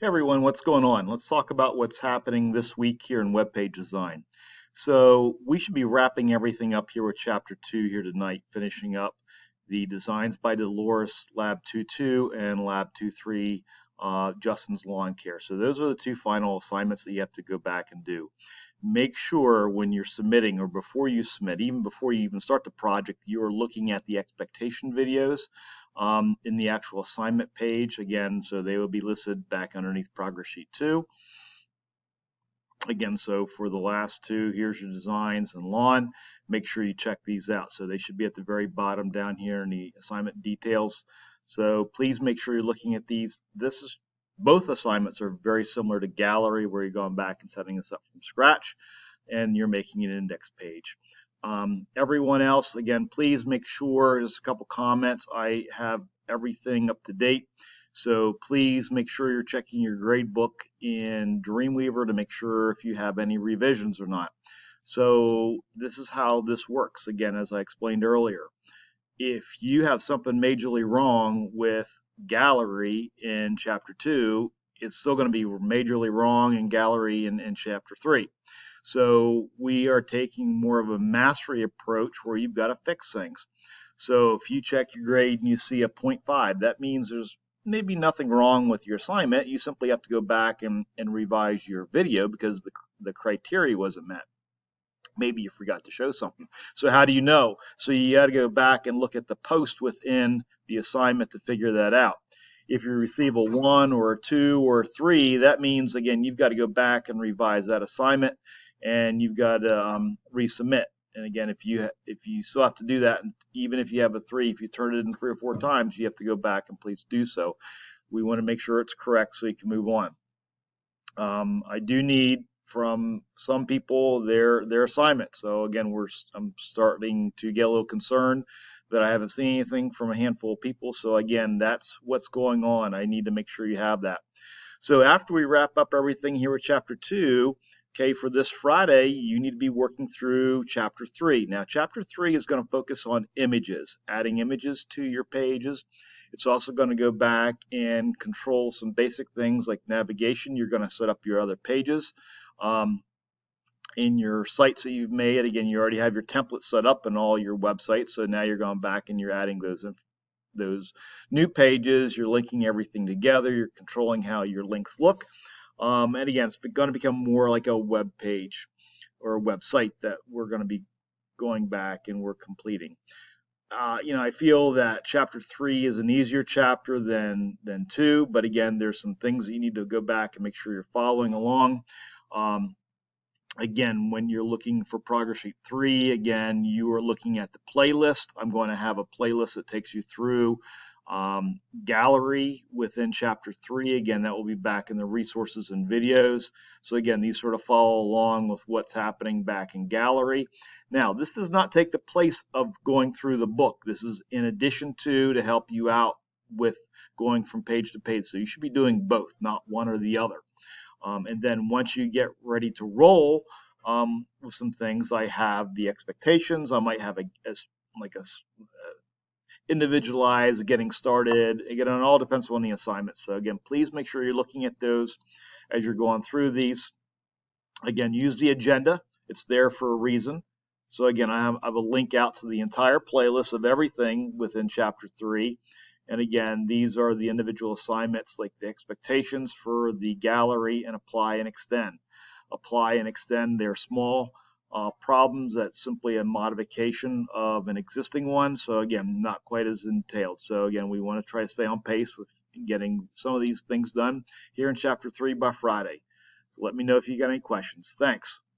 Hey everyone, what's going on? Let's talk about what's happening this week here in WebPage Design. So we should be wrapping everything up here with Chapter 2 here tonight, finishing up the Designs by Dolores Lab 2.2 and Lab 2.3 Justin's Lawn Care. So those are the two final assignments that you have to go back and do. Make sure when you're submitting or before you submit, even before you even start the project, you are looking at the expectation videos in the actual assignment page again, so they will be listed back underneath progress sheet 2 again. So for the last two, here's your designs and lawn. Make sure you check these out, so they should be at the very bottom down here in the assignment details. So please make sure you're looking at these. Both assignments are very similar to gallery, where you're going back and setting this up from scratch and you're making an index page. Everyone else, again, please make sure, just a couple comments, I have everything up to date. So please make sure you're checking your grade book in Dreamweaver to make sure if you have any revisions or not. So this is how this works. Again, as I explained earlier, if you have something majorly wrong with gallery in chapter 2, it's still going to be majorly wrong in gallery in chapter 3. So we are taking more of a mastery approach where you've got to fix things. So if you check your grade and you see a 0.5, that means there's maybe nothing wrong with your assignment. You simply have to go back and revise your video because the criteria wasn't met. Maybe you forgot to show something. So how do you know? So you got to go back and look at the post within the assignment to figure that out. If you receive a 1 or a 2 or a 3, that means, again, you've got to go back and revise that assignment, and you've got to resubmit. And again, if you still have to do that, even if you have a 3, if you turn it in 3 or 4 times, you have to go back and please do so. We want to make sure it's correct so you can move on. I do need from some people their assignments. So again, I'm starting to get a little concerned that I haven't seen anything from a handful of people. So again, that's what's going on. I need to make sure you have that. So after we wrap up everything here with chapter 2, okay, for this Friday, you need to be working through chapter 3. Now, chapter 3 is going to focus on images, adding images to your pages. It's also going to go back and control some basic things like navigation. You're going to set up your other pages in your sites that you've made. Again, you already have your templates set up in all your websites, so now you're going back and you're adding those new pages. You're linking everything together. You're controlling how your links look. And again, it's going to become more like a web page or a website that we're going to be going back and we're completing. I feel that chapter 3 is an easier chapter than 2, but again, there's some things that you need to go back and make sure you're following along. Again, when you're looking for progress sheet 3, again, you are looking at the playlist. I'm going to have a playlist that takes you through gallery within chapter 3. Again, that will be back in the resources and videos. So again, these sort of follow along with what's happening back in gallery. Now, this does not take the place of going through the book. This is in addition to help you out with going from page to page. So you should be doing both, not one or the other. And then once you get ready to roll with some things, I have the expectations. I might have a individualized getting started. Again, it all depends on the assignment. So again, please make sure you're looking at those as you're going through these. Again, use the agenda. It's there for a reason. So again, I have a link out to the entire playlist of everything within chapter 3. And again, these are the individual assignments, like the expectations for the gallery and apply and extend. Apply and extend, they're small problems that's simply a modification of an existing one. So again, not quite as entailed. So again, we want to try to stay on pace with getting some of these things done here in chapter 3 by Friday. So let me know if you got any questions. Thanks.